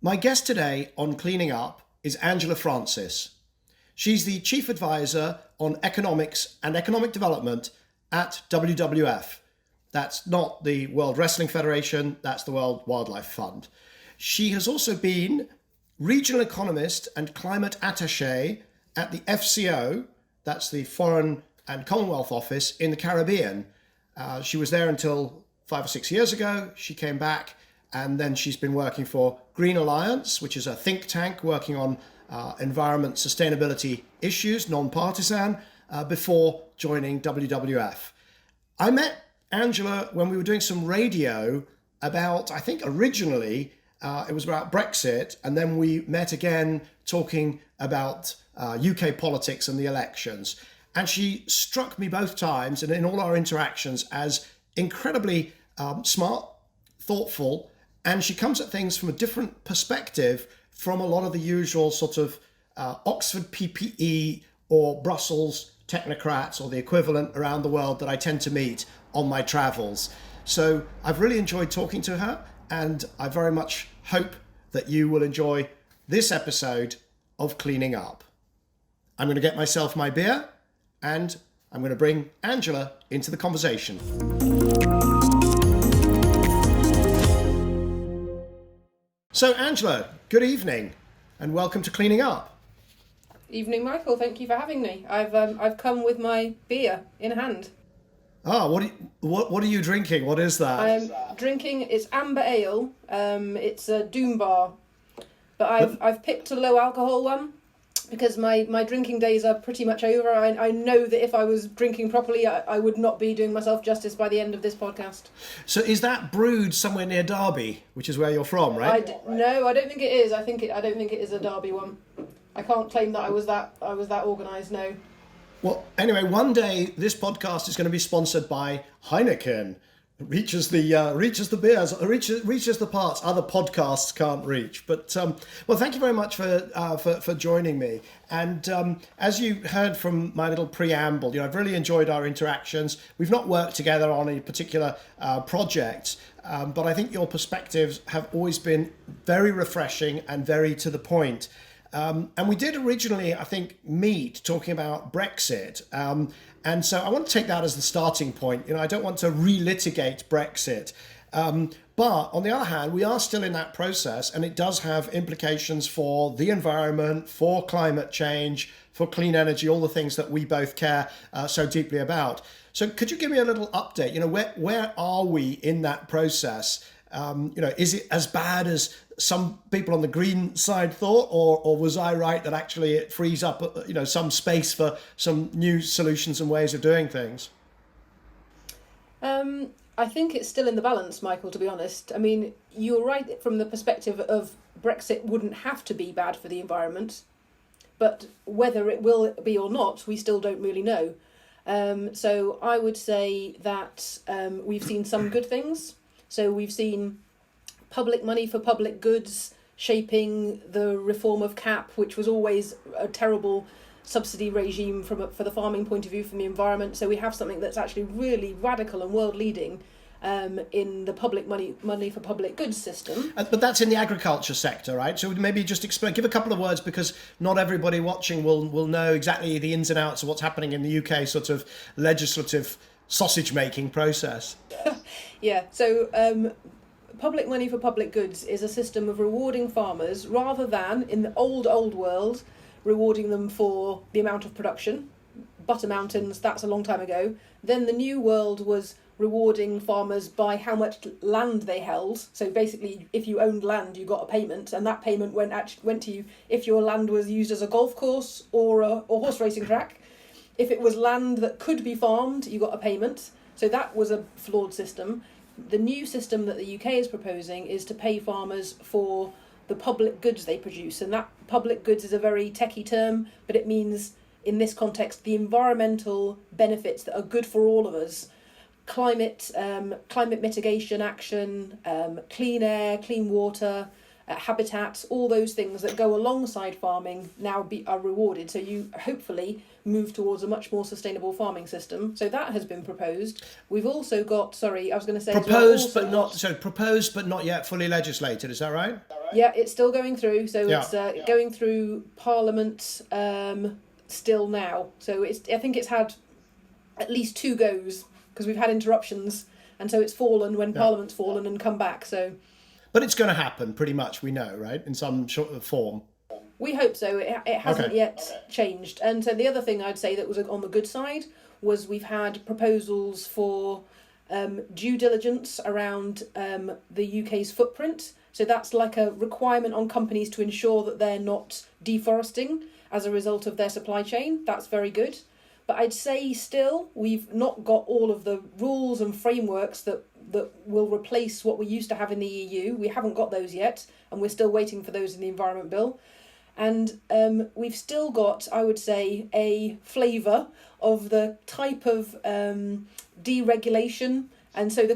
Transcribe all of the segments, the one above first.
My guest today on Cleaning Up is Angela Francis. She's the Chief Advisor on Economics and Economic Development at WWF. That's not the World Wrestling Federation, that's the World Wildlife Fund. She has also been Regional Economist and Climate Attaché at the FCO, that's the Foreign and Commonwealth Office in the Caribbean. She was there until 5 or 6 years ago. She came back and then she's been working for Green Alliance, which is a think tank working on environment sustainability issues, non-partisan, before joining WWF. I met Angela when we were doing some radio about, I think originally it was about Brexit, and then we met again talking about UK politics and the elections. And she struck me both times and in all our interactions as incredibly smart, thoughtful, and she comes at things from a different perspective from a lot of the usual sort of Oxford PPE or Brussels technocrats or the equivalent around the world that I tend to meet on my travels. So I've really enjoyed talking to her, and I very much hope that you will enjoy this episode of Cleaning Up. I'm going to get myself my beer, and I'm going to bring Angela into the conversation. So Angela, good evening and welcome to Cleaning Up. Evening, Michael. Thank you for having me. I've come with my beer in hand. What are you drinking? What is that? I'm drinking, it's amber ale. It's a Doom Bar, but I've picked a low alcohol one because my drinking days are pretty much over. I know that if I was drinking properly, I would not be doing myself justice by the end of this podcast. So is that brewed somewhere near Derby, which is where you're from, right? No, I don't think it is. I don't think it is a Derby one. I can't claim that I was that organised. No. Well, anyway, one day this podcast is going to be sponsored by Heineken. It reaches the beers, reaches the parts other podcasts can't reach. But well, thank you very much for joining me. And as you heard from my little preamble, I've really enjoyed our interactions. We've not worked together on a particular project, but I think your perspectives have always been very refreshing and very to the point. And we did originally, I think, meet talking about Brexit. And so I want to take that as the starting point. I don't want to relitigate Brexit. But on the other hand, we are still in that process, and it does have implications for the environment, for climate change, for clean energy, all the things that we both care so deeply about. So could you give me a little update? Where are we in that process? Is it as bad as some people on the green side thought, or was I right that actually it frees up, some space for some new solutions and ways of doing things? I think it's still in the balance, Michael, to be honest. I mean, you're right from the perspective of Brexit wouldn't have to be bad for the environment, but whether it will be or not, we still don't really know. So I would say that we've seen some good things. So we've seen public money for public goods shaping the reform of CAP, which was always a terrible subsidy regime for the farming point of view, from the environment. So we have something that's actually really radical and world leading in the public money for public goods system. But that's in the agriculture sector, right? So maybe just explain, give a couple of words, because not everybody watching will know exactly the ins and outs of what's happening in the UK sort of legislative sausage making process. Yeah, so public money for public goods is a system of rewarding farmers rather than, in the old world, rewarding them for the amount of production. Butter mountains, that's a long time ago. Then the new world was rewarding farmers by how much land they held. So basically, if you owned land, you got a payment, and that payment went to you if your land was used as a golf course or a horse racing track. If it was land that could be farmed, you got a payment. So that was a flawed system. The new system that the UK is proposing is to pay farmers for the public goods they produce. And that public goods is a very techie term, but it means, in this context, the environmental benefits that are good for all of us. Climate mitigation action, clean air, clean water, habitats, all those things that go alongside farming now are rewarded. So you hopefully move towards a much more sustainable farming system. So that has been proposed. We've also got, proposed but not yet fully legislated. Is that right? Yeah, it's still going through. So it's going through Parliament still now. So I think it's had at least 2 goes because we've had interruptions, and so it's fallen when Parliament's fallen and come back. So, but it's going to happen, pretty much. We know, right, in some sort of form. We hope so. It hasn't yet changed. And so the other thing I'd say that was on the good side was we've had proposals for due diligence around the UK's footprint. So that's like a requirement on companies to ensure that they're not deforesting as a result of their supply chain. That's very good. But I'd say still we've not got all of the rules and frameworks that will replace what we used to have in the EU. We haven't got those yet, and we're still waiting for those in the Environment Bill. And we've still got, I would say, a flavour of the type of deregulation. And so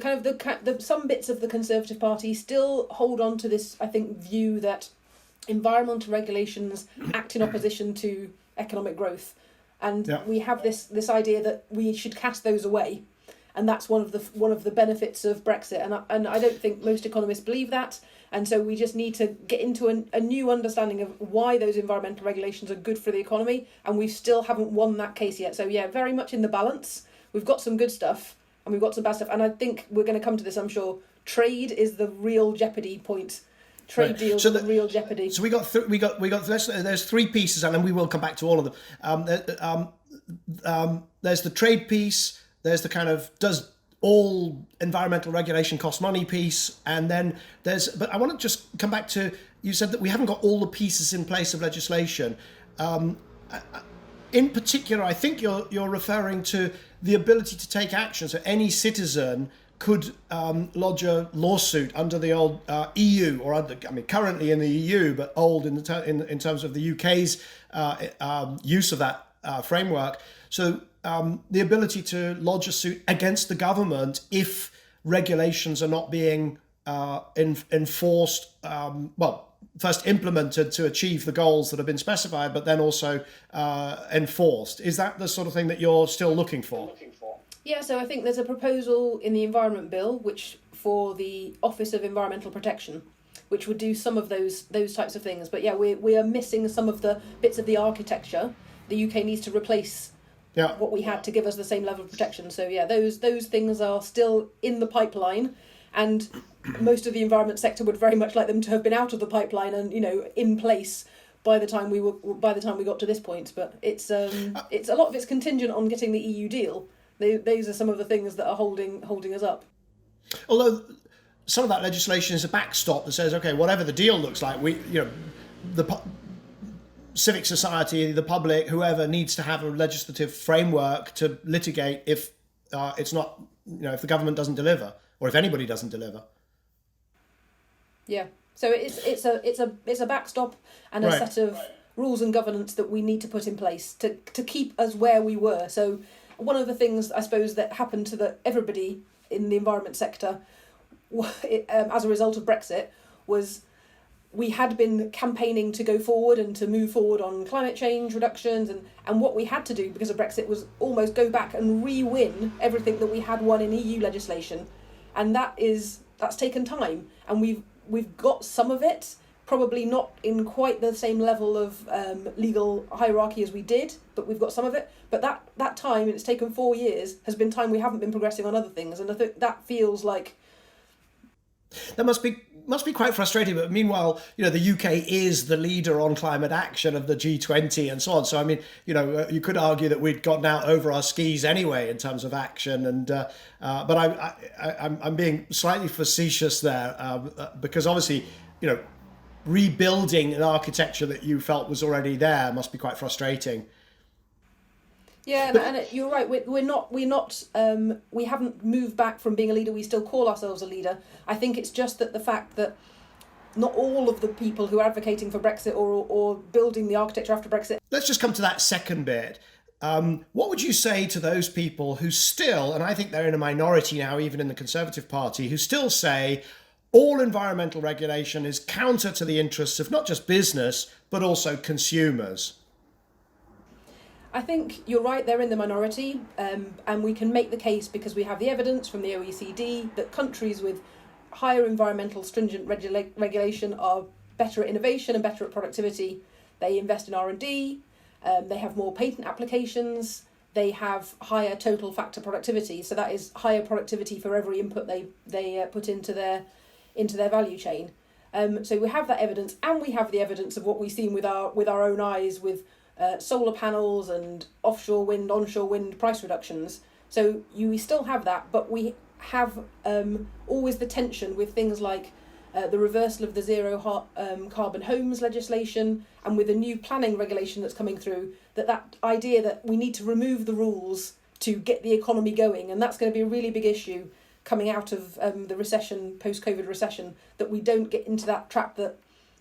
some bits of the Conservative Party still hold on to this, I think, view that environmental regulations act in opposition to economic growth. And we have this idea that we should cast those away. And that's one of the benefits of Brexit. And I don't think most economists believe that. And so we just need to get into a new understanding of why those environmental regulations are good for the economy. And we still haven't won that case yet. So yeah, very much in the balance. We've got some good stuff and we've got some bad stuff. And I think we're going to come to this, I'm sure. Trade is the real jeopardy point. Trade deals are the real jeopardy. So there's 3 pieces, and then we will come back to all of them. There's the trade piece. There's the kind of does all environmental regulation cost money piece, and then but I want to just come back to, you said that we haven't got all the pieces in place of legislation. In particular, I think you're referring to the ability to take action. So any citizen could lodge a lawsuit under the old EU, or currently in the EU, but old in terms of the UK's use of that framework. So the ability to lodge a suit against the government if regulations are not being enforced, first implemented to achieve the goals that have been specified, but then also enforced. Is that the sort of thing that you're still looking for? Yeah, so I think there's a proposal in the Environment Bill, which for the Office of Environmental Protection, which would do some of those types of things. But yeah, we are missing some of the bits of the architecture. The UK needs to replace what we had to give us the same level of protection. So yeah, those things are still in the pipeline, and most of the environment sector would very much like them to have been out of the pipeline and in place by the time we got to this point. But it's a lot of it's contingent on getting the EU deal. Those are some of the things that are holding us up. Although some of that legislation is a backstop that says, okay, whatever the deal looks like, civic society, the public, whoever needs to have a legislative framework to litigate if it's not, if the government doesn't deliver, or if anybody doesn't deliver. Yeah. So it's a backstop and a set of rules and governance that we need to put in place to keep us where we were. So one of the things, I suppose, that happened to everybody in the environment sector as a result of Brexit was we had been campaigning to go forward and to move forward on climate change reductions, and what we had to do because of Brexit was almost go back and re-win everything that we had won in EU legislation, and that's taken time, and we've got some of it, probably not in quite the same level of legal hierarchy as we did, but we've got some of it. But that time, and it's taken 4 years, has been time we haven't been progressing on other things, and I think that feels like that must be quite frustrating. But meanwhile, the UK is the leader on climate action of the G20 and so on. So you could argue that we'd gotten out over our skis anyway in terms of action. And but I'm being slightly facetious there because obviously rebuilding an architecture that you felt was already there must be quite frustrating. Yeah, and you're right. We haven't moved back from being a leader. We still call ourselves a leader. I think it's just that the fact that not all of the people who are advocating for Brexit or building the architecture after Brexit. Let's just come to that second bit. What would you say to those people who still, and I think they're in a minority now, even in the Conservative Party, who still say, all environmental regulation is counter to the interests of not just business, but also consumers? I think you're right, they're in the minority, and we can make the case because we have the evidence from the OECD that countries with higher environmental stringent regulation are better at innovation and better at productivity. They invest in R&D, they have more patent applications, they have higher total factor productivity, so that is higher productivity for every input they put into their value chain. So we have that evidence, and we have the evidence of what we've seen with our own eyes with solar panels and offshore wind, onshore wind price reductions. So we still have that, but we have always the tension with things like the reversal of the zero carbon homes legislation, and with a new planning regulation that's coming through, that idea that we need to remove the rules to get the economy going, and that's going to be a really big issue coming out of the recession, post-COVID recession, that we don't get into that trap that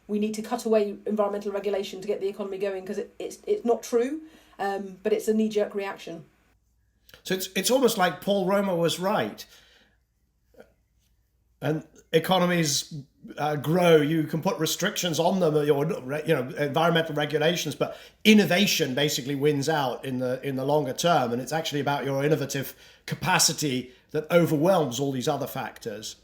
we need to cut away environmental regulation to get the economy going, because it's not true, but it's a knee-jerk reaction. So it's almost like Paul Romer was right. And economies grow. You can put restrictions on them, or environmental regulations, but innovation basically wins out in the longer term. And it's actually about your innovative capacity that overwhelms all these other factors.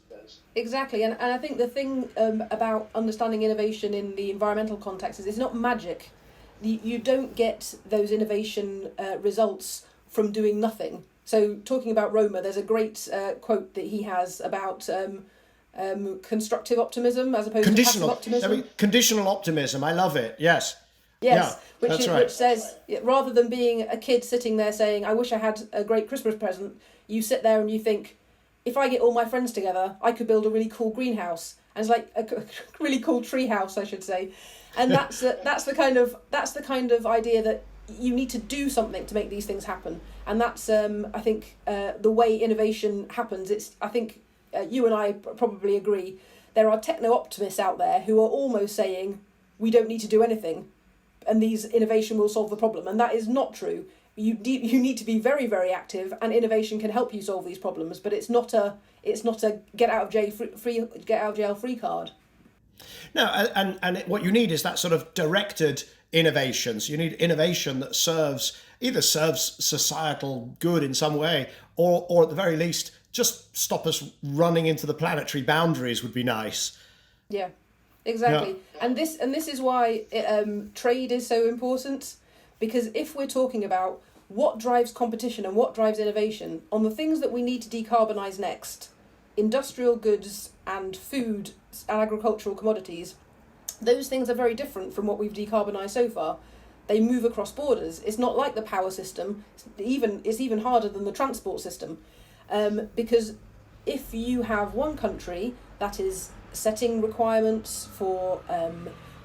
Exactly, and I think the thing about understanding innovation in the environmental context is it's not magic. You don't get those innovation results from doing nothing. So talking about Romer, there's a great quote that he has about constructive optimism as opposed to passive optimism. Conditional optimism, I love it, yes. Yes, yeah, which says, rather than being a kid sitting there saying, I wish I had a great Christmas present, you sit there and you think, if I get all my friends together, I could build a really cool greenhouse. And it's like a really cool tree house, I should say. And that's the kind of idea that you need to do something to make these things happen. And that's I think the way innovation happens. I think you and I probably agree. There are techno-optimists out there who are almost saying we don't need to do anything, and these innovation will solve the problem. And that is not true. You need to be very, very active, and innovation can help you solve these problems. But it's not a get out of jail free card. No, and what you need is that sort of directed innovations. You need innovation that either serves societal good in some way, or at the very least just stop us running into the planetary boundaries would be nice. Yeah, exactly. Yeah. And this is why trade is so important, because if we're talking about what drives competition and what drives innovation on the things that we need to decarbonise next, industrial goods and food and agricultural commodities, those things are very different from what we've decarbonised so far. They move across borders. It's not like the power system. It's even harder than the transport system, because if you have one country that is setting requirements for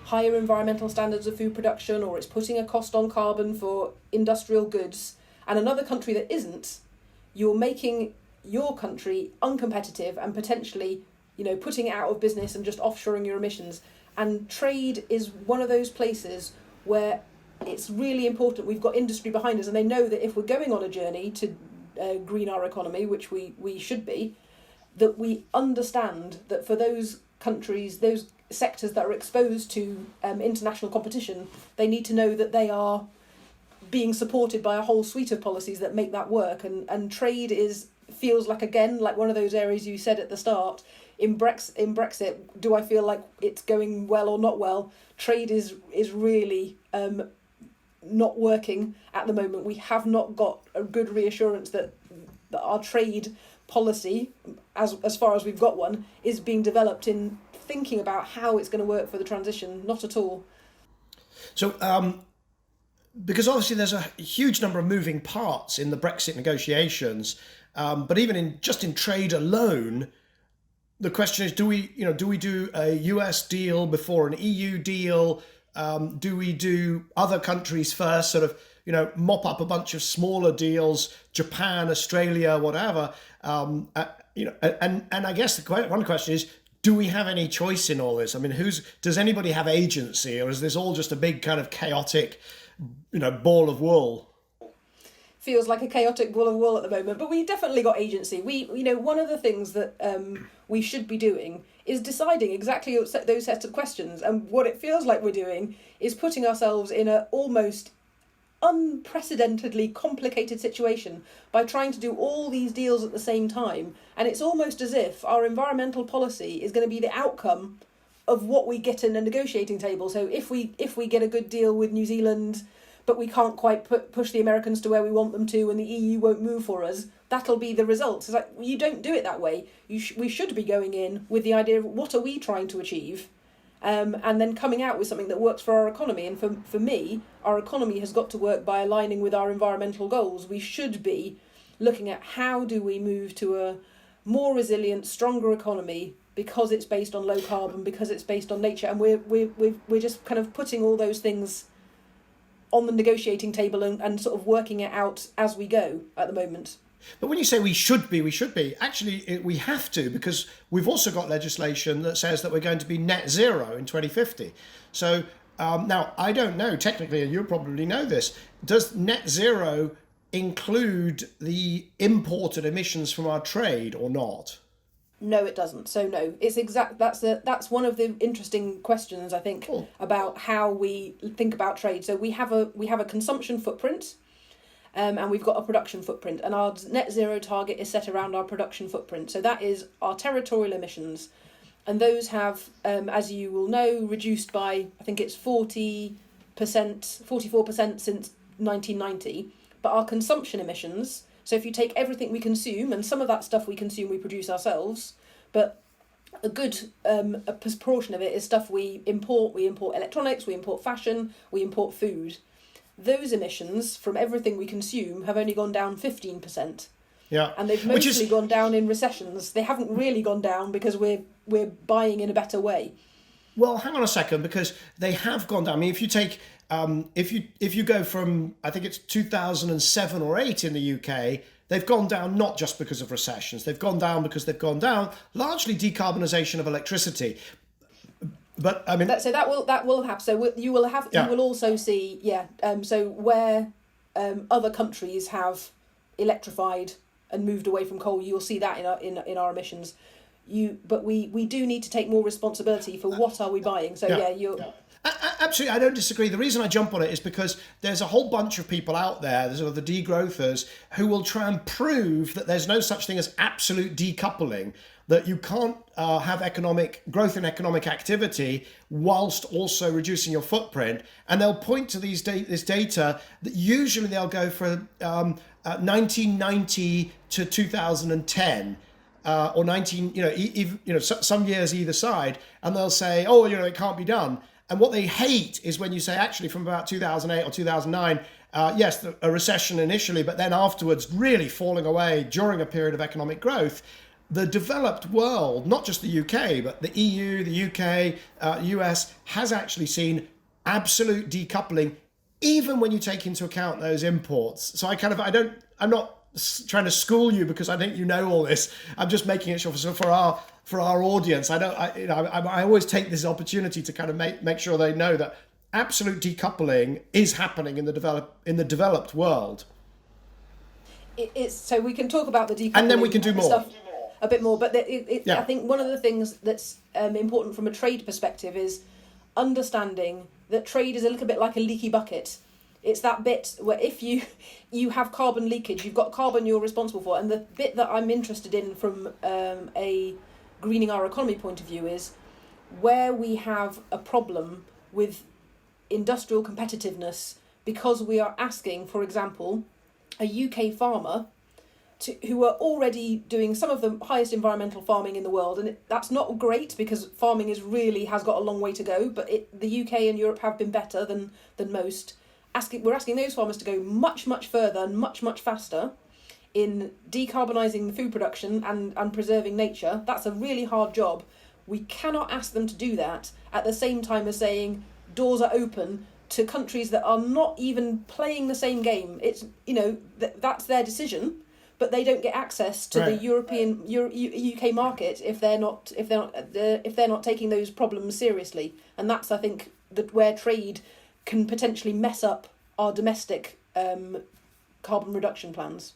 higher environmental standards of food production, or it's putting a cost on carbon for industrial goods, and another country that isn't, you're making your country uncompetitive and potentially, putting it out of business and just offshoring your emissions. And trade is one of those places where it's really important. We've got industry behind us, and they know that if we're going on a journey to green our economy, which we should be, that we understand that for those countries, those sectors that are exposed to international competition, they need to know that they are being supported by a whole suite of policies that make that work. And trade feels like one of those areas you said at the start. In Brexit, do I feel like it's going well or not well? Trade is really not working at the moment. We have not got a good reassurance that our trade policy, as far as we've got one, is being developed in thinking about how it's going to work for the transition. Not at all. So, because obviously there's a huge number of moving parts in the Brexit negotiations, but even in trade alone, the question is: do we do a US deal before an EU deal? Do we do other countries first? Sort of, mop up a bunch of smaller deals, Japan, Australia, whatever. And I guess one question is: do we have any choice in all this? I mean, does anybody have agency, or is this all just a big kind of chaotic, ball of wool? feels like a chaotic ball of wool at the moment, but we definitely got agency. One of the things that we should be doing is deciding exactly those sets of questions, and what it feels like we're doing is putting ourselves in a almost unprecedentedly complicated situation by trying to do all these deals at the same time, and it's almost as if our environmental policy is going to be the outcome of what we get in a negotiating table. So if we get a good deal with New Zealand, but we can't quite push the Americans to where we want them to, and the EU won't move for us, that'll be the result. It's like, you don't do it that way. We should be going in with the idea of what are we trying to achieve, and then coming out with something that works for our economy. And for me, our economy has got to work by aligning with our environmental goals. We should be looking at how do we move to a more resilient, stronger economy, because it's based on low carbon, because it's based on nature, and we're just kind of putting all those things on the negotiating table and sort of working it out as we go at the moment. But when you say we should be, actually we have to, because we've also got legislation that says that we're going to be net zero in 2050. So now, I don't know, technically, and you'll probably know this, does net zero include the imported emissions from our trade or not? No, it doesn't. So no, it's that's one of the interesting questions, I think, about how we think about trade. So we have a consumption footprint, and we've got a production footprint, and our net zero target is set around our production footprint. So that is our territorial emissions, and those have, as you will know, reduced by, I think it's 44% since 1990. But our consumption emissions, so if you take everything we consume, and some of that stuff we consume we produce ourselves, but a good a proportion of it is stuff we import. We import electronics, we import fashion, we import food. Those emissions from everything we consume have only gone down 15%. Yeah. And they've mostly gone down in recessions. They haven't really gone down because we're buying in a better way. Well, hang on a second, because they have gone down. I mean, if you take if you go from, I think it's 2007 or 8 in the UK, they've gone down not just because of recessions. They've gone down because they've gone down largely decarbonisation of electricity. But I mean, that will happen. So you will also see so where other countries have electrified and moved away from coal, you'll see that in our emissions. But we do need to take more responsibility for what are we buying. So absolutely, I don't disagree. The reason I jump on it is because there's a whole bunch of people out there, the sort of the degrowthers, who will try and prove that there's no such thing as absolute decoupling, that you can't have economic growth in economic activity whilst also reducing your footprint. And they'll point to this data that usually they'll go for 1990 to 2010. Or 19, some years either side, and they'll say, it can't be done. And what they hate is when you say, actually, from about 2008 or 2009, yes, a recession initially, but then afterwards really falling away during a period of economic growth. The developed world, not just the UK, but the EU, the UK, US, has actually seen absolute decoupling, even when you take into account those imports. So I'm not trying to school you because I think you know all this. I'm just making it sure for our audience. I always take this opportunity to kind of make sure they know that absolute decoupling is happening in the developed world. It's so we can talk about the decoupling, and then we can do more stuff a bit more. But I think one of the things that's important from a trade perspective is understanding that trade is a little bit like a leaky bucket. It's that bit where if you have carbon leakage, you've got carbon you're responsible for. And the bit that I'm interested in from a greening our economy point of view is where we have a problem with industrial competitiveness because we are asking, for example, a UK farmer who are already doing some of the highest environmental farming in the world. And that's not great because farming has got a long way to go. But the UK and Europe have been better than most. We're asking those farmers to go much, much further and much, much faster in decarbonising the food production and preserving nature. That's a really hard job. We cannot ask them to do that at the same time as saying doors are open to countries that are not even playing the same game. It's that's their decision, but they don't get access to the European UK market if they're not taking those problems seriously. And that's, I think, where trade can potentially mess up our domestic carbon reduction plans.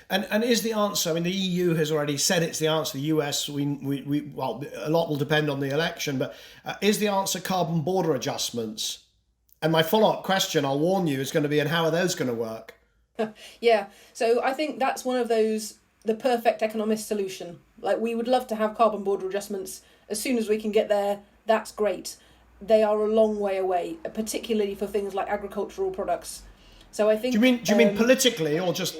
And is the answer? I mean, the EU has already said it's the answer. The US, well, a lot will depend on the election, but is the answer carbon border adjustments? And my follow-up question, I'll warn you, is going to be, and how are those going to work? Yeah, so I think that's one of those, the perfect economist solution. Like, we would love to have carbon border adjustments as soon as we can get there. That's great. They are a long way away, particularly for things like agricultural products. So I think. Do you mean politically, or just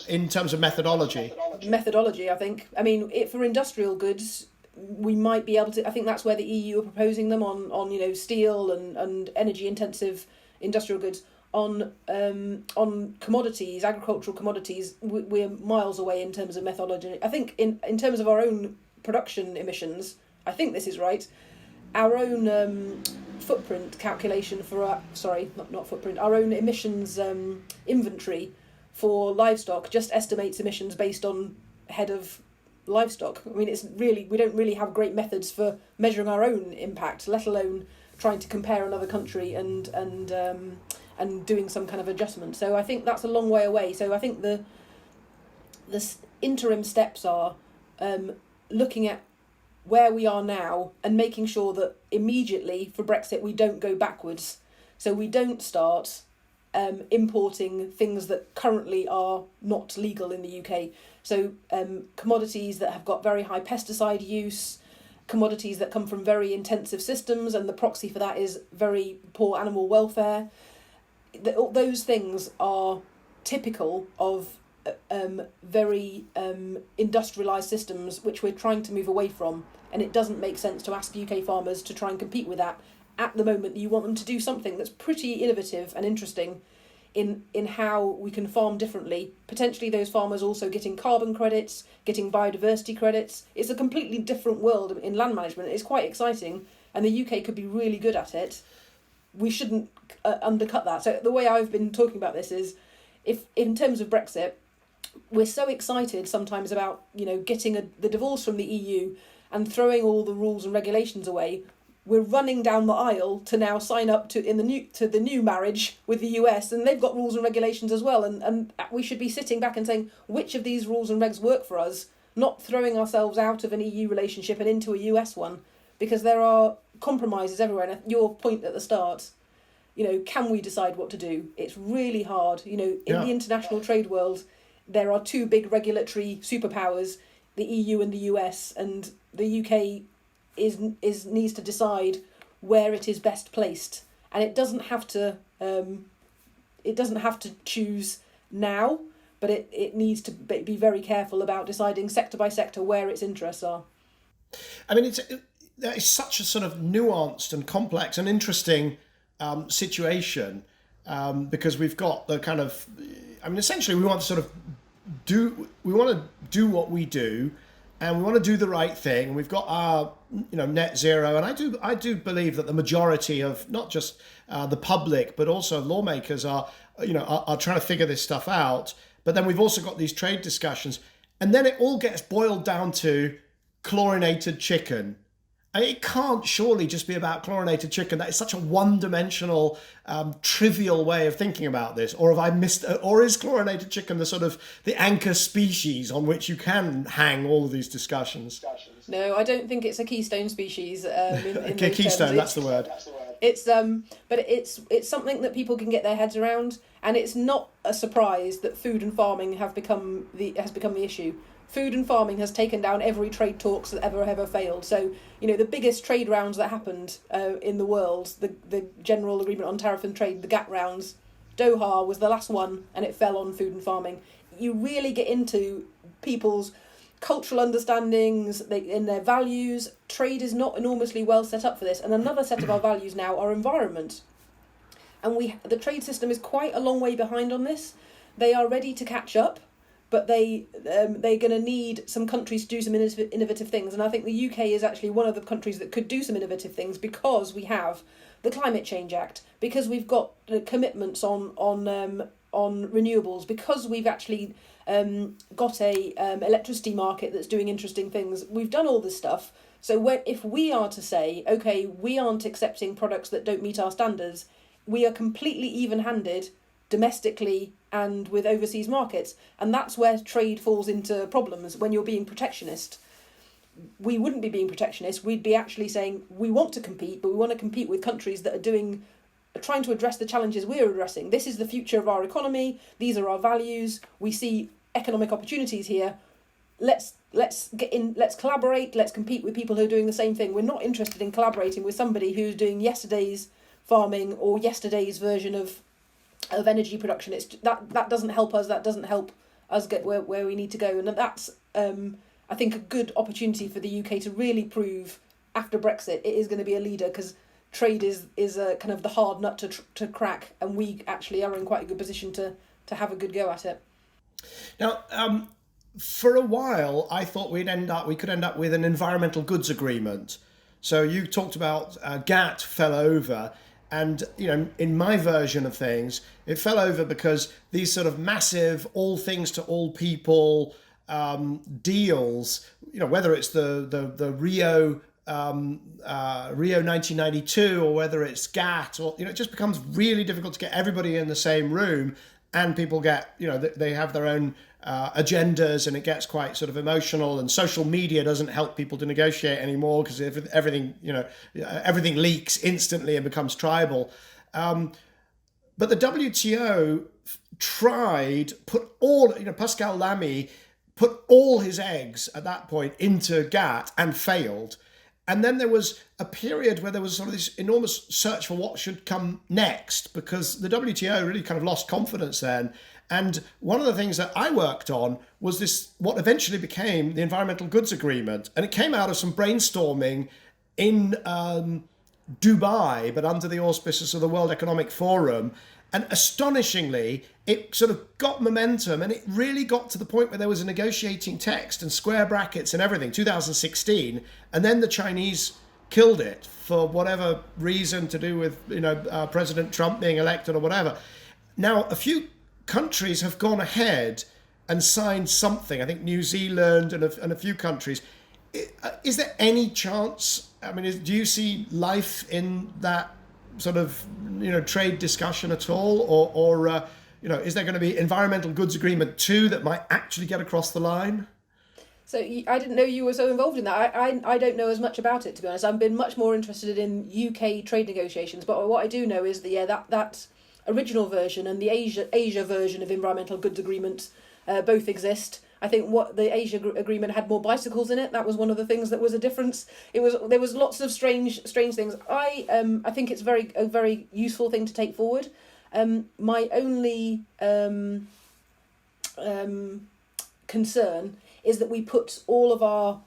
in terms of methodology? Methodology, I think. I mean, for industrial goods, we might be able to. I think that's where the EU are proposing them on steel and energy intensive industrial goods. On commodities, agricultural commodities, we're miles away in terms of methodology. I think in terms of our own production emissions, I think this is right. Our own footprint calculation for our own emissions inventory for livestock just estimates emissions based on head of livestock. I mean, we don't really have great methods for measuring our own impact, let alone trying to compare another country and doing some kind of adjustment. So I think that's a long way away. So I think the interim steps are looking at where we are now and making sure that immediately for Brexit we don't go backwards. So we don't start importing things that currently are not legal in the UK. So commodities that have got very high pesticide use, commodities that come from very intensive systems, and the proxy for that is very poor animal welfare. Those things are typical of very industrialised systems which we're trying to move away from, and it doesn't make sense to ask UK farmers to try and compete with that at the moment. You want them to do something that's pretty innovative and interesting in how we can farm differently. Potentially those farmers also getting carbon credits, getting biodiversity credits. It's a completely different world in land management. It's quite exciting, and the UK could be really good at it. We shouldn't undercut that. So the way I've been talking about this is, if in terms of Brexit, we're so excited sometimes about getting the divorce from the EU and throwing all the rules and regulations away. We're running down the aisle to now sign up to the new marriage with the US, and they've got rules and regulations as well. And we should be sitting back and saying, which of these rules and regs work for us? Not throwing ourselves out of an EU relationship and into a US one, because there are compromises everywhere. And your point at the start, can we decide what to do? It's really hard. In the international trade world, there are two big regulatory superpowers, the EU and the US, and the UK needs to decide where it is best placed, and it doesn't have to choose now, but it needs to be very careful about deciding sector by sector where its interests are. I mean, that is such a sort of nuanced and complex and interesting situation, because we've got the kind of, essentially we want to do what we do, and we want to do the right thing. And we've got our, net zero. And I do believe that the majority of not just the public, but also lawmakers are trying to figure this stuff out. But then we've also got these trade discussions, and then it all gets boiled down to chlorinated chicken. It can't surely just be about chlorinated chicken. That is such a one-dimensional, trivial way of thinking about this. Or have I missed? Or is chlorinated chicken the sort of the anchor species on which you can hang all of these discussions? No, I don't think it's a keystone species. Okay, keystone. That's the word. But it's something that people can get their heads around, and it's not a surprise that food and farming has become the issue. Food and farming has taken down every trade talks that ever failed. So, the biggest trade rounds that happened in the world, the General Agreement on Tariff and Trade, the GATT rounds, Doha was the last one, and it fell on food and farming. You really get into people's cultural understandings, in their values. Trade is not enormously well set up for this. And another set of our values now are environment. And the trade system is quite a long way behind on this. They are ready to catch up, but they're going to need some countries to do some innovative things. And I think the UK is actually one of the countries that could do some innovative things, because we have the Climate Change Act, because we've got commitments on renewables, because we've actually got a electricity market that's doing interesting things. We've done all this stuff. So if we are to say, okay, we aren't accepting products that don't meet our standards, we are completely even-handed domestically and with overseas markets. And that's where trade falls into problems when you're being protectionist. We wouldn't be being protectionist. We'd be actually saying we want to compete, but we want to compete with countries that are trying to address the challenges we're addressing. This is the future of our economy. These are our values. We see economic opportunities here. Let's get in. Let's collaborate. Let's compete with people who are doing the same thing. We're not interested in collaborating with somebody who's doing yesterday's farming or yesterday's version of energy production. It's that doesn't help us. That doesn't help us get where we need to go. And that's I think a good opportunity for the UK to really prove after Brexit it is going to be a leader, because trade is a kind of the hard nut to crack, and we actually are in quite a good position to have a good go at it. Now, for a while, I thought we could end up with an environmental goods agreement. So you talked about GATT fell over, and in my version of things, it fell over because these sort of massive all things to all people deals, whether it's the Rio 1992 or whether it's GATT, or it just becomes really difficult to get everybody in the same room, and people get they have their own agendas, and it gets quite sort of emotional, and social media doesn't help people to negotiate anymore because everything leaks instantly and becomes tribal. But the WTO Pascal Lamy put all his eggs at that point into GATT and failed. And then there was a period where there was sort of this enormous search for what should come next, because the WTO really kind of lost confidence then. And one of the things that I worked on was what eventually became the Environmental Goods Agreement. And it came out of some brainstorming in Dubai, but under the auspices of the World Economic Forum. And astonishingly, it sort of got momentum, and it really got to the point where there was a negotiating text and square brackets and everything, 2016. And then the Chinese killed it for whatever reason, to do with President Trump being elected or whatever. Now, a few countries have gone ahead and signed something. I think New Zealand and a few countries. Is there any chance? I mean, do you see life in that sort of trade discussion at all, or is there going to be Environmental Goods Agreement 2 that might actually get across the line? So I didn't know you were so involved in that. I don't know as much about it, to be honest. I've been much more interested in UK trade negotiations, but what I do know is that original version and the Asia version of Environmental Goods Agreement both exist. I think what the Asia agreement had more bicycles in it. That was one of the things that was a difference. There was lots of strange things. I think it's a very useful thing to take forward. My only concern is that we put all of our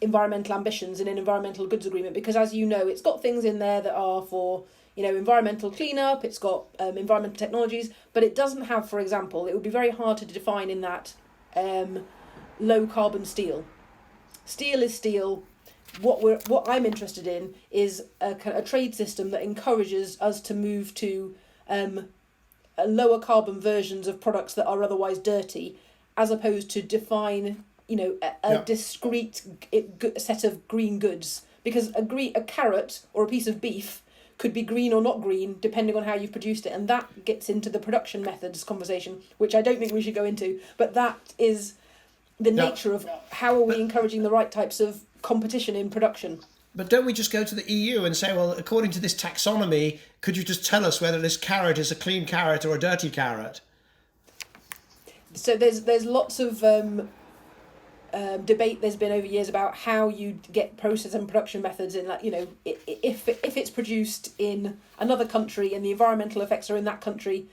environmental ambitions in an environmental goods agreement, because, as you know, it's got things in there that are for environmental cleanup. It's got environmental technologies, but it doesn't have, for example, it would be very hard to define in that low carbon steel. Steel is steel. What I'm interested in is a trade system that encourages us to move to lower carbon versions of products that are otherwise dirty, as opposed to define a discrete set of green goods, because a carrot or a piece of beef could be green or not green depending on how you've produced it, and that gets into the production methods conversation, which I don't think we should go into, but that is the nature of how are we encouraging the right types of competition in production. But don't we just go to the EU and say, well, according to this taxonomy, could you just tell us whether this carrot is a clean carrot or a dirty carrot? So there's lots of debate there's been over years about how you get process and production methods in, if it's produced in another country and the environmental effects are in that country,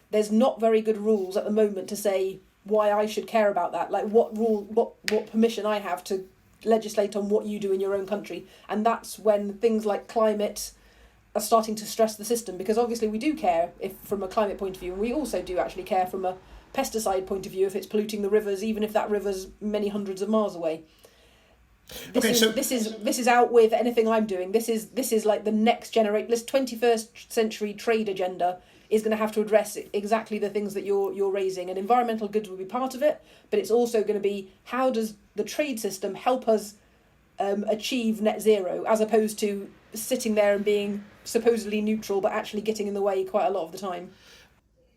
there's not very good rules at the moment to say why I should care about that, like what permission I have to legislate on what you do in your own country. And that's when things like climate are starting to stress the system, because obviously we do care from a climate point of view, and we also do actually care from a pesticide point of view if it's polluting the rivers, even if that river's many hundreds of miles away. This is out with anything I'm doing. This is like the next generation. This 21st century trade agenda is going to have to address exactly the things that you're raising, and environmental goods will be part of it. But it's also going to be, how does the trade system help us achieve net zero, as opposed to sitting there and being supposedly neutral but actually getting in the way quite a lot of the time.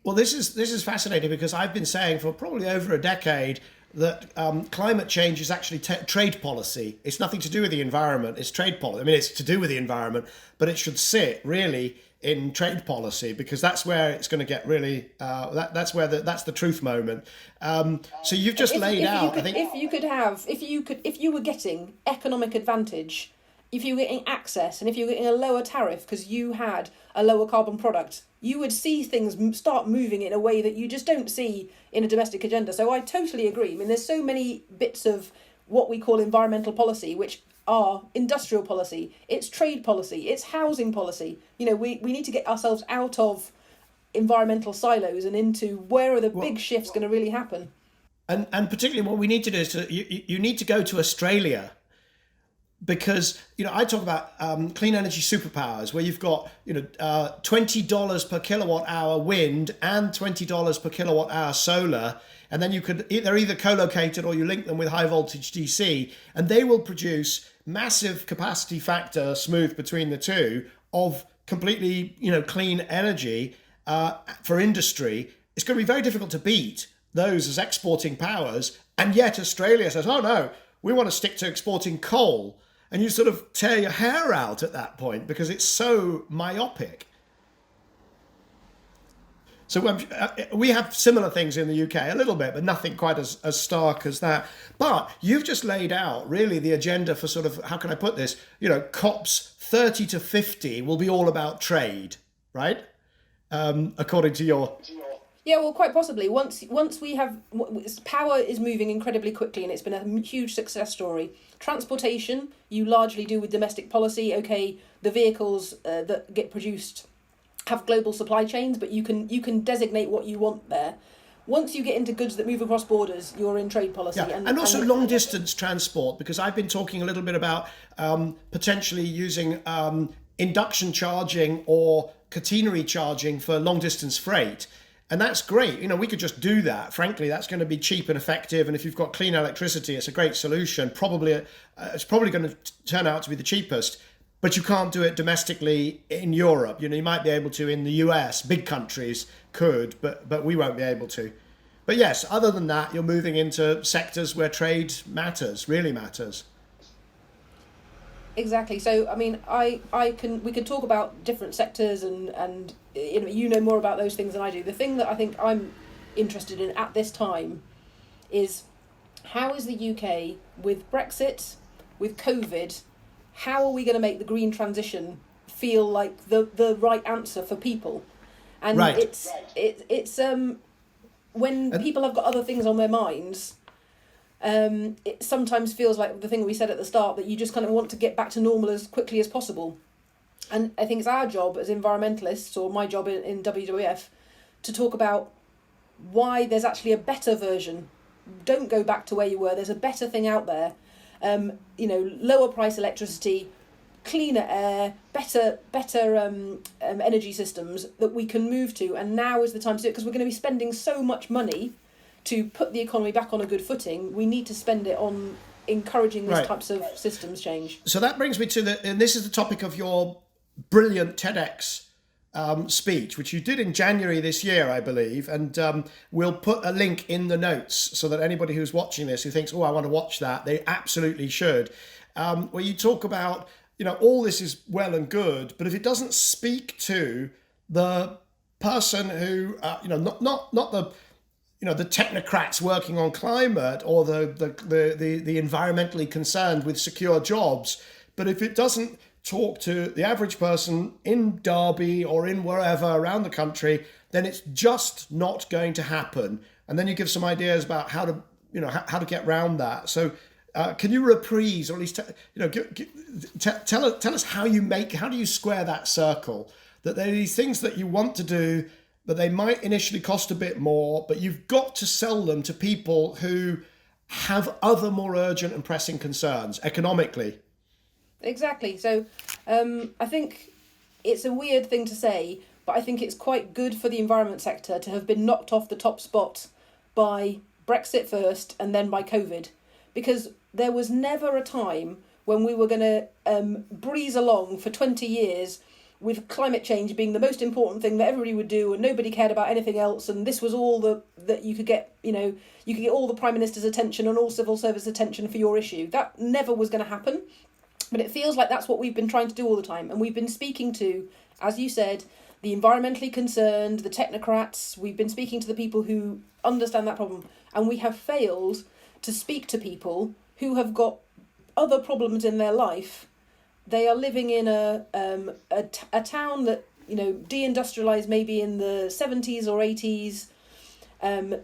Well, this is fascinating because I've been saying for probably over a decade that climate change is actually trade policy. It's nothing to do with the environment. It's trade policy. I mean, it's to do with the environment, but it should sit really in trade policy because that's where it's going to get really. That's where that's the truth moment. So you've just laid out. I think if you were getting economic advantage, if you were getting access, and if you were getting a lower tariff because you had a lower carbon product, you would see things start moving in a way that you just don't see in a domestic agenda. So I totally agree. I mean, there's so many bits of what we call environmental policy, which are industrial policy, it's trade policy, it's housing policy. You know, we need to get ourselves out of environmental silos and into where are the big shifts going to really happen. And particularly what we need to do is you need to go to Australia. Because, I talk about clean energy superpowers where you've got, $20 per kilowatt hour wind and $20 per kilowatt hour solar. And then they're either co-located or you link them with high voltage DC and they will produce massive capacity factor smooth between the two of completely, clean energy for industry. It's going to be very difficult to beat those as exporting powers. And yet Australia says, oh no, we want to stick to exporting coal. And you sort of tear your hair out at that point because it's so myopic. So we have similar things in the UK a little bit, but nothing quite as stark as that. But you've just laid out really the agenda for sort of, how can I put this? COPs 30 to 50 will be all about trade, right? According to your... Yeah, well, quite possibly. Once we have... Power is moving incredibly quickly and it's been a huge success story. Transportation, you largely do with domestic policy. Okay, the vehicles that get produced have global supply chains, but you can designate what you want there. Once you get into goods that move across borders, you're in trade policy. Yeah. And also long-distance transport, because I've been talking a little bit about potentially using induction charging or catenary charging for long-distance freight. And that's great. We could just do that. Frankly, that's going to be cheap and effective. And if you've got clean electricity, it's a great solution. It's probably going to turn out to be the cheapest. But you can't do it domestically in Europe. You might be able to in the US. Big countries could, but we won't be able to. But yes, other than that, you're moving into sectors where trade really matters. Exactly. So, I mean, we could talk about different sectors and you know more about those things than I do. The thing that I think I'm interested in at this time is how is the UK with Brexit, with COVID, how are we going to make the green transition feel like the right answer for people? And right. It's when people have got other things on their minds, it sometimes feels like the thing we said at the start, that you just kind of want to get back to normal as quickly as possible. And I think it's our job as environmentalists, or my job in WWF, to talk about why there's actually a better version. Don't go back to where you were. There's a better thing out there. Lower price electricity, cleaner air, better energy systems that we can move to. And now is the time to do it, because we're going to be spending so much money to put the economy back on a good footing. We need to spend it on encouraging these types of systems change. So that brings me to and this is the topic of your brilliant TEDx speech, which you did in January this year, I believe. And we'll put a link in the notes so that anybody who's watching this who thinks, oh, I want to watch that, they absolutely should. Where you talk about, all this is well and good, but if it doesn't speak to the person who, not the the technocrats working on climate or the environmentally concerned with secure jobs, but if it doesn't talk to the average person in Derby or in wherever around the country, then it's just not going to happen. And then you give some ideas about how to get around that. So can you reprise, or at least tell us how do you square that circle, that there are these things that you want to do, but they might initially cost a bit more, but you've got to sell them to people who have other more urgent and pressing concerns economically. Exactly. So I think it's a weird thing to say, but I think it's quite good for the environment sector to have been knocked off the top spot by Brexit first and then by COVID, because there was never a time when we were going to breeze along for 20 years with climate change being the most important thing that everybody would do, and nobody cared about anything else, and this was all that you could get, you could get all the Prime Minister's attention and all civil service attention for your issue. That never was going to happen. But it feels like that's what we've been trying to do all the time. And we've been speaking to, as you said, the environmentally concerned, the technocrats. We've been speaking to the people who understand that problem. And we have failed to speak to people who have got other problems in their life. They are living in a town that, deindustrialised maybe in the 70s or 80s.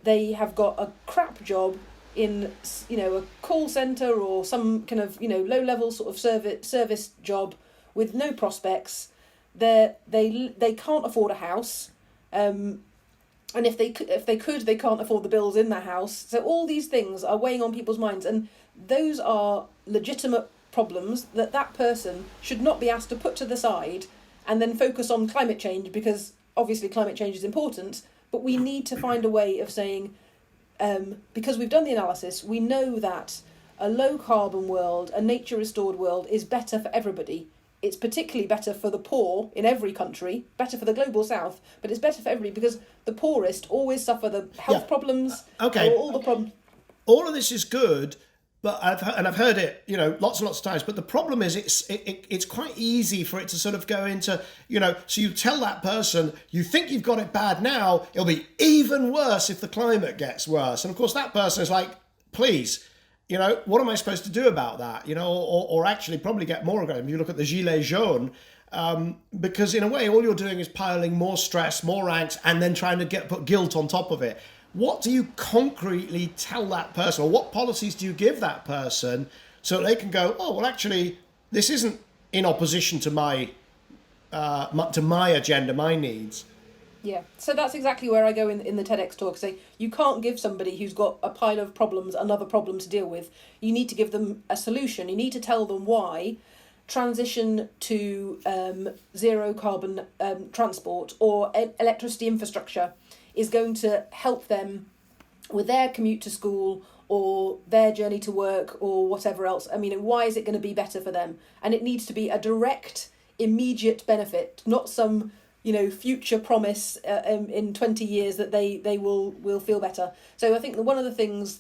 They have got a crap job in, a call centre or some kind of, low-level sort of service job with no prospects. They can't afford a house, and if they could, they can't afford the bills in their house. So all these things are weighing on people's minds, and those are legitimate problems that person should not be asked to put to the side and then focus on climate change, because obviously climate change is important, but we need to find a way of saying, because we've done the analysis, we know that a low carbon world, a nature restored world, is better for everybody. It's particularly better for the poor in every country, better for the global south, but it's better for everybody because the poorest always suffer the health problems, all the problems. All of this is good, but I've heard it, lots and lots of times. But the problem is, it's quite easy for it to sort of go into, So you tell that person, you think you've got it bad now, it'll be even worse if the climate gets worse. And of course, that person is like, please, what am I supposed to do about that? Or actually probably get more aggressive. You look at the Gilets jaunes, because in a way, all you're doing is piling more stress, more angst, and then trying to put guilt on top of it. What do you concretely tell that person, or what policies do you give that person so that they can go, oh, well, actually, this isn't in opposition to my agenda, my needs? Yeah, so that's exactly where I go in the TEDx talk. Say, you can't give somebody who's got a pile of problems another problem to deal with. You need to give them a solution. You need to tell them why transition to zero carbon transport or electricity infrastructure is going to help them with their commute to school or their journey to work or whatever else. I mean, why is it going to be better for them? And it needs to be a direct, immediate benefit, not some, future promise in 20 years that they will feel better. So I think that one of the things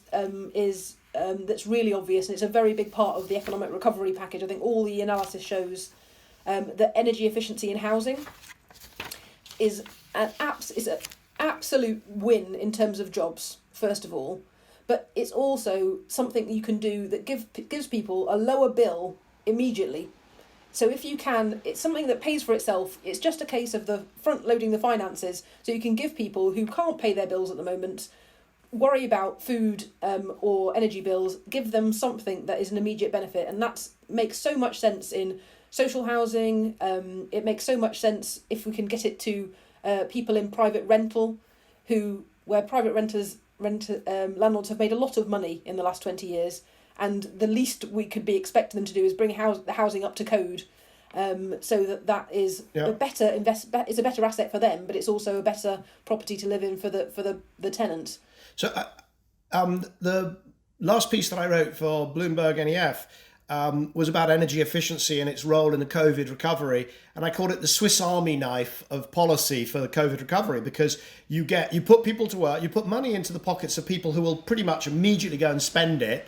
is that's really obvious, and it's a very big part of the economic recovery package. I think all the analysis shows that energy efficiency in housing is an absolute win in terms of jobs, first of all, but it's also something you can do that gives people a lower bill immediately. So if you can, it's something that pays for itself. It's just a case of the front loading the finances, so you can give people who can't pay their bills at the moment, worry about food or energy bills, give them something that is an immediate benefit. And that makes so much sense in social housing. It makes so much sense if we can get it to people in private rental, where private landlords have made a lot of money in the last 20 years, and the least we could be expecting them to do is bring the housing up to code, so that is a better it's a better asset for them, but it's also a better property to live in for the tenant. So the last piece that I wrote for Bloomberg NEF was about energy efficiency and its role in the COVID recovery. And I called it the Swiss Army knife of policy for the COVID recovery, because you put people to work, you put money into the pockets of people who will pretty much immediately go and spend it.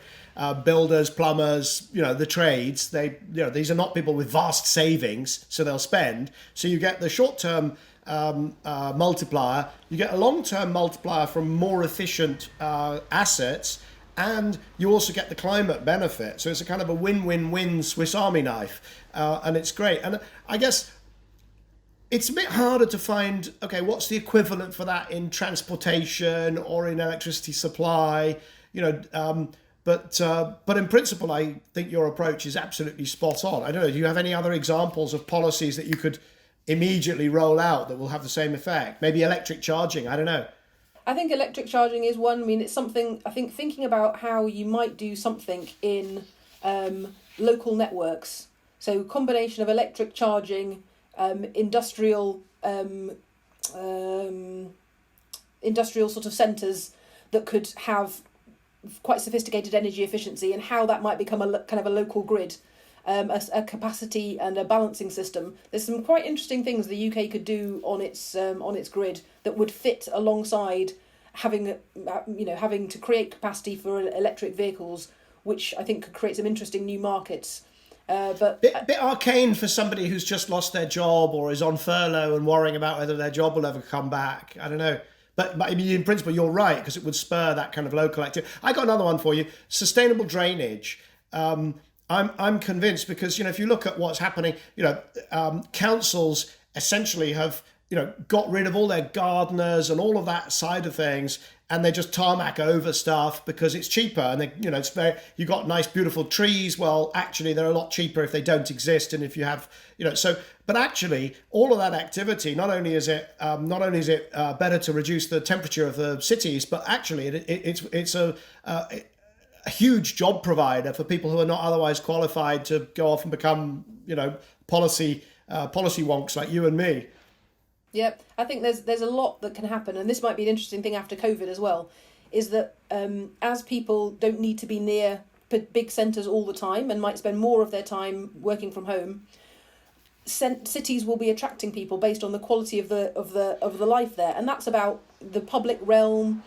Builders, plumbers, the trades, these are not people with vast savings, so they'll spend. So you get the short-term multiplier, you get a long-term multiplier from more efficient assets, and you also get the climate benefit. So it's a kind of a win-win-win Swiss Army knife, and it's great. And I guess it's a bit harder to find, okay, what's the equivalent for that in transportation or in electricity supply, But in principle, I think your approach is absolutely spot on. I don't know, do you have any other examples of policies that you could immediately roll out that will have the same effect? Maybe electric charging, I don't know. I think electric charging is one. I mean, it's something, I think thinking about how you might do something in local networks. So combination of electric charging, industrial sort of centres that could have quite sophisticated energy efficiency, and how that might become a kind of a local grid. a capacity and a balancing system. There's some quite interesting things the UK could do on its grid that would fit alongside having to create capacity for electric vehicles, which I think could create some interesting new markets. But bit arcane for somebody who's just lost their job or is on furlough and worrying about whether their job will ever come back. I don't know. But I mean, in principle, you're right, because it would spur that kind of local activity. I got another one for you. Sustainable drainage. I'm convinced, because, if you look at what's happening, councils essentially have, got rid of all their gardeners and all of that side of things, and they just tarmac over stuff because it's cheaper. And they, it's you got nice, beautiful trees. Well, actually, they're a lot cheaper if they don't exist, and if you have, But actually, all of that activity, not only is it better to reduce the temperature of the cities, but actually it's a huge job provider for people who are not otherwise qualified to go off and become, policy wonks like you and me. Yep, I think there's a lot that can happen, and this might be an interesting thing after COVID as well, is that as people don't need to be near big centres all the time and might spend more of their time working from home, cities will be attracting people based on the quality of the life there, and that's about the public realm,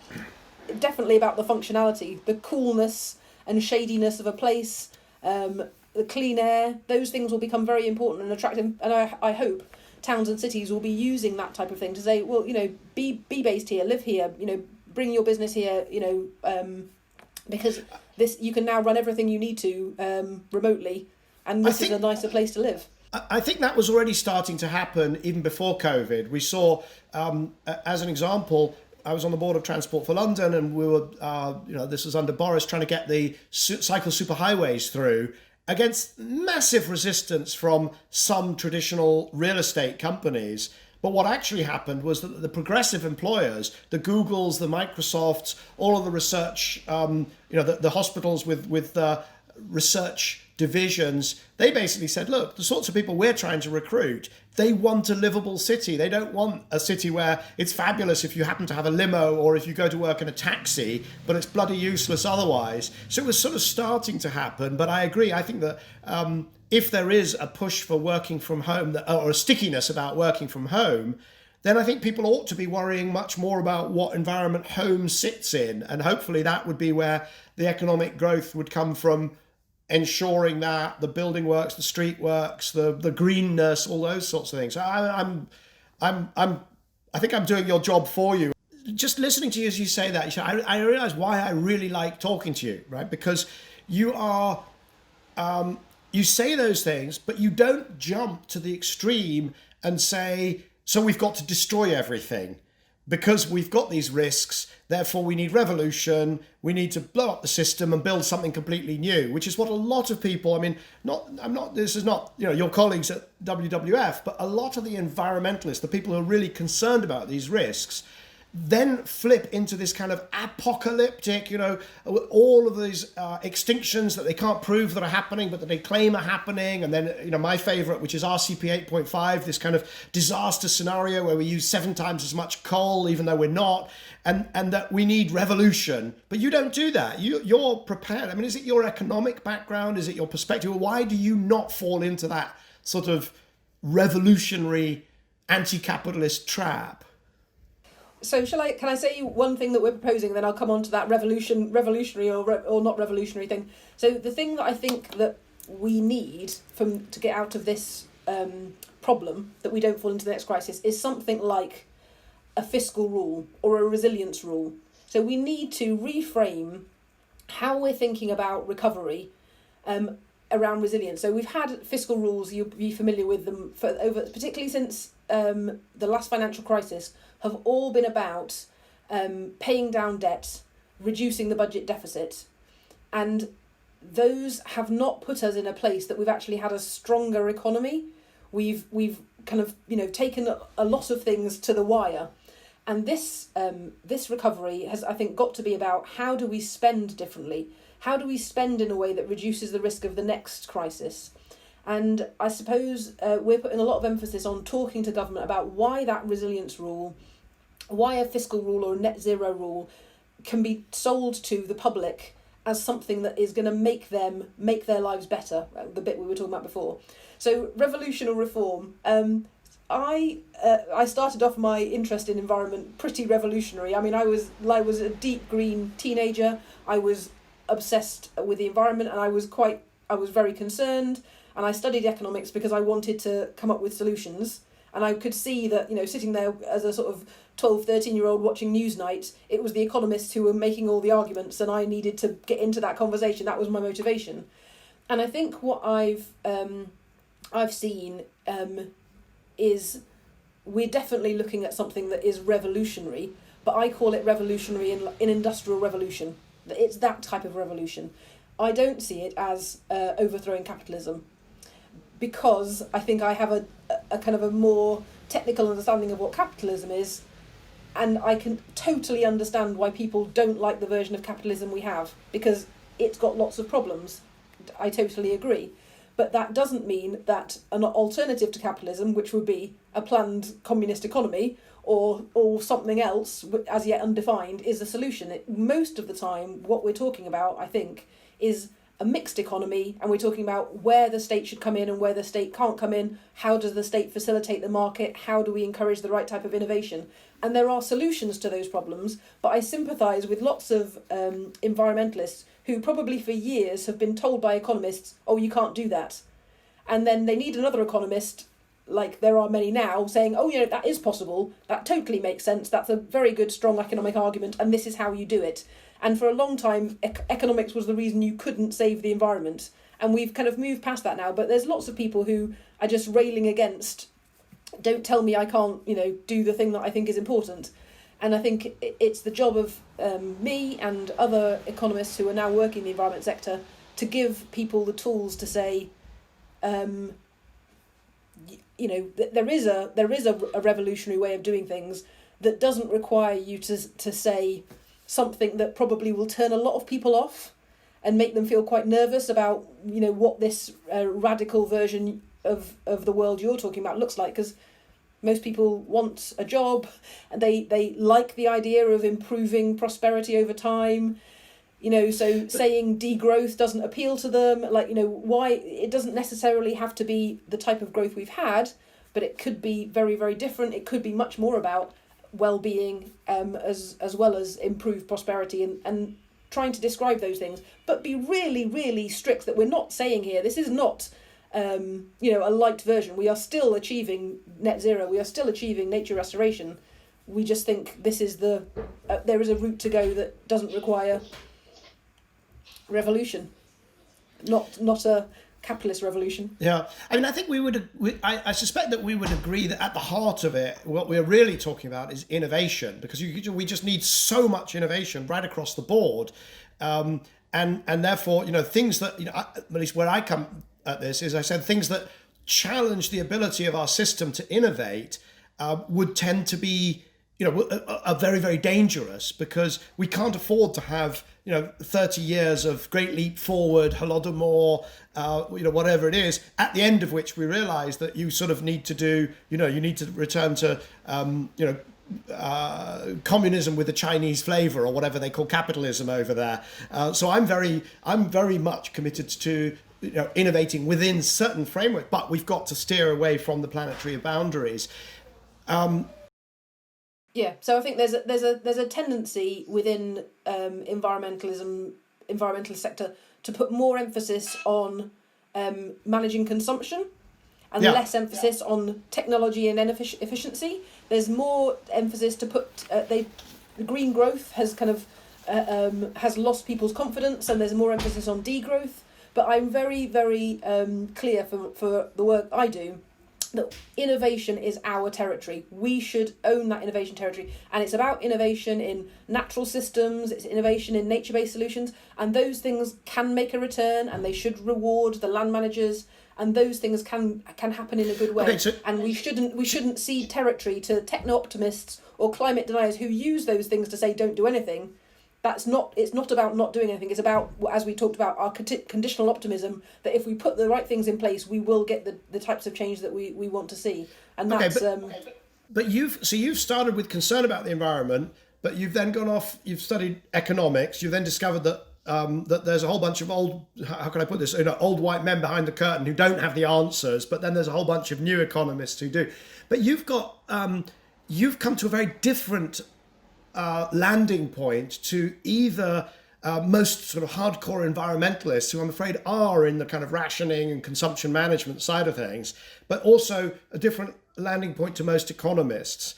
definitely about the functionality, the coolness and shadiness of a place, the clean air. Those things will become very important and attractive, and I hope towns and cities will be using that type of thing to say, well, be based here, live here, bring your business here, because this, you can now run everything you need to remotely, and this is a nicer place to live. I think that was already starting to happen even before COVID. We saw, as an example, I was on the board of Transport for London, and we were, this was under Boris, trying to get the cycle superhighways through against massive resistance from some traditional real estate companies. But what actually happened was that the progressive employers, the Googles, the Microsofts, all of the research, the hospitals with research divisions, they basically said, look, the sorts of people we're trying to recruit, they want a livable city. They don't want a city where it's fabulous if you happen to have a limo or if you go to work in a taxi, but it's bloody useless otherwise. So it was sort of starting to happen. But I agree. I think that if there is a push for working from home, or a stickiness about working from home, then I think people ought to be worrying much more about what environment home sits in. And hopefully that would be where the economic growth would come from, ensuring that the building works, the street works, the greenness, all those sorts of things. I think I'm doing your job for you. Just listening to you as you say that, I realize why I really like talking to you, right? Because you are, you say those things, but you don't jump to the extreme and say, so we've got to destroy everything because we've got these risks. Therefore, we need revolution. We need to blow up the system and build something completely new, which is what a lot of people, this is not, your colleagues at WWF, but a lot of the environmentalists, the people who are really concerned about these risks, then flip into this kind of apocalyptic, all of these extinctions that they can't prove that are happening, but that they claim are happening. And then, my favorite, which is RCP 8.5, this kind of disaster scenario where we use 7 times as much coal, even though we're not, and that we need revolution. But you don't do that. You're prepared. Is it your economic background? Is it your perspective? Why do you not fall into that sort of revolutionary anti-capitalist trap? So can I say one thing that we're proposing, and then I'll come on to that revolutionary or not revolutionary thing. So the thing that I think that we need to get out of this problem, that we don't fall into the next crisis, is something like a fiscal rule or a resilience rule. So we need to reframe how we're thinking about recovery around resilience. So we've had fiscal rules, you'll be familiar with them, particularly since the last financial crisis, have all been about paying down debt, reducing the budget deficit. And those have not put us in a place that we've actually had a stronger economy. We've kind of, taken a lot of things to the wire. And this recovery has, I think, got to be about how do we spend differently? How do we spend in a way that reduces the risk of the next crisis? And I suppose we're putting a lot of emphasis on talking to government about why that resilience rule, why a fiscal rule or a net zero rule can be sold to the public as something that is going to make their lives better, the bit we were talking about before. So revolution or reform. I started off my interest in environment pretty revolutionary. I mean, I was a deep green teenager. I was obsessed with the environment, and I was very concerned. And I studied economics because I wanted to come up with solutions. And I could see that, sitting there as a sort of 12, 13-year-old watching Newsnight, it was the economists who were making all the arguments, and I needed to get into that conversation. That was my motivation. And I think what I've seen is we're definitely looking at something that is revolutionary, but I call it revolutionary in industrial revolution. It's that type of revolution. I don't see it as overthrowing capitalism, because I think I have a kind of a more technical understanding of what capitalism is, and I can totally understand why people don't like the version of capitalism we have, because it's got lots of problems. I totally agree. But that doesn't mean that an alternative to capitalism, which would be a planned communist economy or something else as yet undefined, is the solution. Most of the time, what we're talking about, I think, is a mixed economy, and we're talking about where the state should come in and where the state can't come in. How does the state facilitate the market? How do we encourage the right type of innovation? And there are solutions to those problems, but I sympathise with lots of environmentalists who probably for years have been told by economists, oh, you can't do that. And then they need another economist, like there are many now, saying, oh, that is possible, that totally makes sense, that's a very good, strong economic argument, and this is how you do it. And for a long time, economics was the reason you couldn't save the environment. And we've kind of moved past that now, but there's lots of people who are just railing against, don't tell me I can't, do the thing that I think is important. And I think it's the job of me and other economists who are now working in the environment sector to give people the tools to say, there is a revolutionary way of doing things that doesn't require you to say something that probably will turn a lot of people off and make them feel quite nervous about, what this radical version of the world you're talking about looks like, because most people want a job, and they like the idea of improving prosperity over time. So saying degrowth doesn't appeal to them. Why it doesn't necessarily have to be the type of growth we've had, but it could be very, very different. It could be much more about well-being, as well as improved prosperity, and trying to describe those things, but be really, really strict that we're not saying here, this is not a light version. We are still achieving net zero. We are still achieving nature restoration. We just think this is there is a route to go that doesn't require revolution, not a capitalist revolution. Yeah, I mean, I think I suspect that we would agree that at the heart of it, what we're really talking about is innovation, because we just need so much innovation right across the board, and therefore, things that, at least where I come at this is, I said things that challenge the ability of our system to innovate would tend to be, are very, very dangerous, because we can't afford to have 30 years of great leap forward, Holodomor, whatever it is, at the end of which we realize that you sort of need to do, you need to return to, communism with a Chinese flavor, or whatever they call capitalism over there. So I'm very much committed to innovating within certain framework, but we've got to steer away from the planetary boundaries. Yeah, so I think there's a tendency within environmentalist sector to put more emphasis on managing consumption and less emphasis on technology and efficiency. There's more emphasis to put the green growth has kind of has lost people's confidence, and there's more emphasis on degrowth. But I'm very, very clear for the work I do that innovation is our territory. We should own that innovation territory. And it's about innovation in natural systems, it's innovation in nature-based solutions, and those things can make a return, and they should reward the land managers, and those things can happen in a good way. Okay, and we shouldn't cede territory to techno-optimists or climate deniers who use those things to say don't do anything. It's not about not doing anything. It's about, as we talked about, our conditional optimism, that if we put the right things in place, we will get the types of change that we want to see. And that's... But you've started with concern about the environment, but you've then gone off, you've studied economics, you've then discovered that that there's a whole bunch of old, how can I put this, old white men behind the curtain who don't have the answers, but then there's a whole bunch of new economists who do. But you've come to a very different landing point to either most sort of hardcore environmentalists, who I'm afraid are in the kind of rationing and consumption management side of things, but also a different landing point to most economists.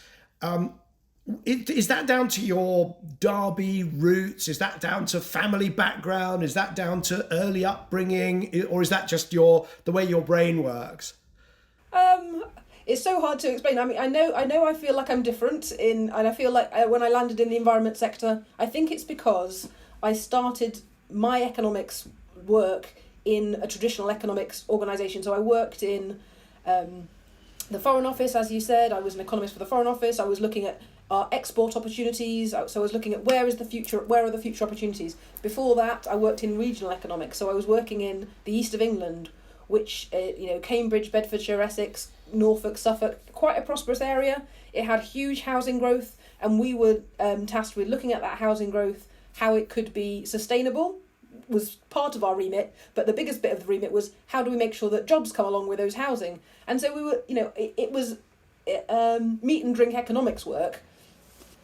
Is that down to your Derby roots? Is that down to family background? Is that down to early upbringing? Or is that just the way your brain works? It's so hard to explain. I mean, I know I feel like I'm different and I feel like when I landed in the environment sector, I think it's because I started my economics work in a traditional economics organisation. So I worked in the Foreign Office, as you said. I was an economist for the Foreign Office. I was looking at our export opportunities. So I was looking at where are the future opportunities. Before that, I worked in regional economics. So I was working in the east of England, which, Cambridge, Bedfordshire, Essex, Norfolk, Suffolk, quite a prosperous area. It had huge housing growth, and we were tasked with looking at that housing growth, how it could be sustainable was part of our remit, but the biggest bit of the remit was how do we make sure that jobs come along with those housing. And so we were, it was meat and drink economics work,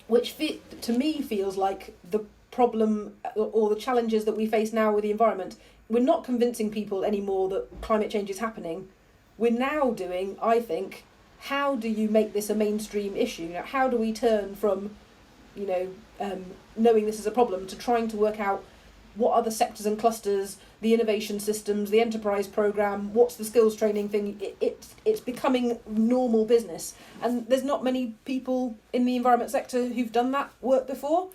which to me feels like the problem or the challenges that we face now with the environment. We're not convincing people anymore that climate change is happening. We're now doing, I think, how do you make this a mainstream issue? How do we turn from, knowing this is a problem to trying to work out what are the sectors and clusters, the innovation systems, the enterprise program, what's the skills training thing? It's becoming normal business. And there's not many people in the environment sector who've done that work before.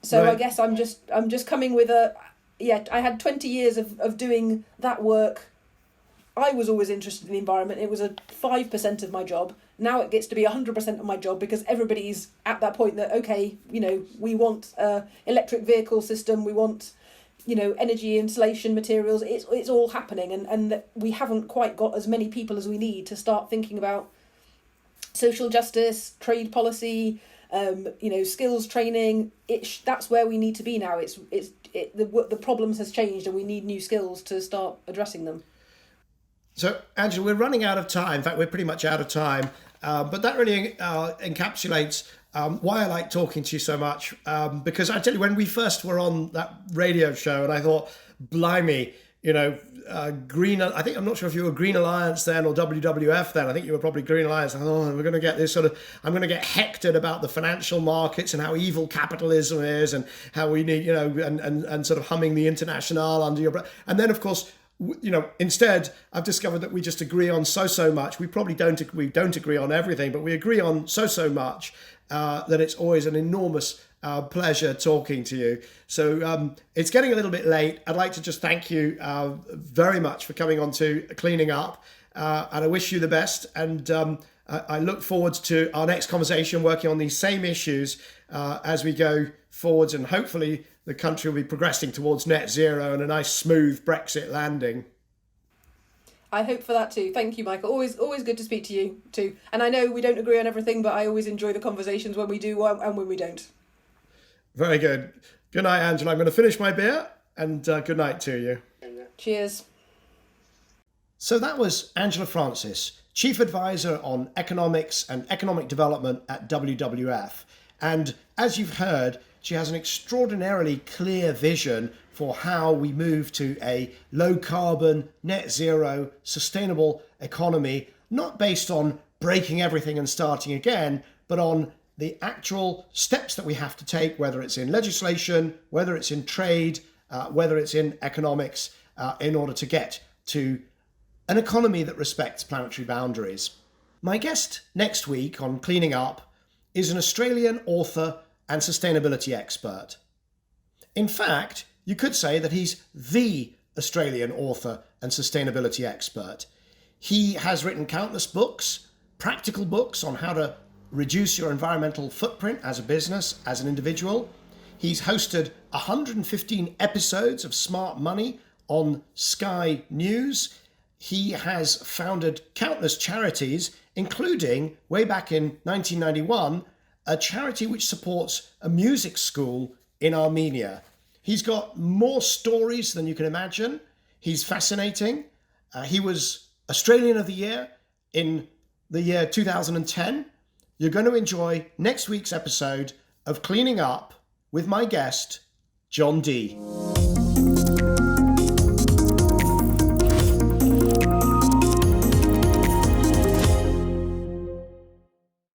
So right. I guess I'm just coming with I had 20 years of doing that work. I was always interested in the environment. It was a 5% of my job. Now it gets to be 100% of my job because everybody's at that point that, okay, we want electric vehicle system, we want, energy insulation materials. It's all happening, and that we haven't quite got as many people as we need to start thinking about social justice, trade policy, skills training. That's where we need to be now. The problems has changed, and we need new skills to start addressing them. So, Angela, we're running out of time. In fact, we're pretty much out of time. But that really encapsulates why I like talking to you so much. Because I tell you, when we first were on that radio show, and I thought, blimey, Green. I'm not sure if you were Green Alliance then or WWF then. I think you were probably Green Alliance. I thought, we're going to get this I'm going to get hectored about the financial markets and how evil capitalism is and how we need, and sort of humming the Internationale under your breath. And then, of course, instead, I've discovered that we just agree on so much. We probably don't agree on everything, but we agree on so much that it's always an enormous pleasure talking to you. So it's getting a little bit late. I'd like to just thank you very much for coming on to Cleaning Up, and I wish you the best. And I look forward to our next conversation, working on these same issues as we go forwards, and hopefully the country will be progressing towards net zero and a nice smooth Brexit landing. I hope for that too. Thank you, Michael. Always good to speak to you too. And I know we don't agree on everything, but I always enjoy the conversations when we do and when we don't. Very good. Good night, Angela. I'm going to finish my beer, and good night to you. Cheers. So that was Angela Francis, Chief Advisor on Economics and Economic Development at WWF. And as you've heard, she has an extraordinarily clear vision for how we move to a low carbon, net zero, sustainable economy, not based on breaking everything and starting again, but on the actual steps that we have to take, whether it's in legislation, whether it's in trade, whether it's in economics, in order to get to an economy that respects planetary boundaries. My guest next week on Cleaning Up is an Australian author and sustainability expert. In fact, you could say that he's the Australian author and sustainability expert. He has written countless books, practical books on how to reduce your environmental footprint as a business, as an individual. He's hosted 115 episodes of Smart Money on Sky News. He has founded countless charities, including, way back in 1991, a charity which supports a music school in Armenia. He's got more stories than you can imagine. He's fascinating. He was Australian of the Year in the year 2010. You're going to enjoy next week's episode of Cleaning Up with my guest, John Dee.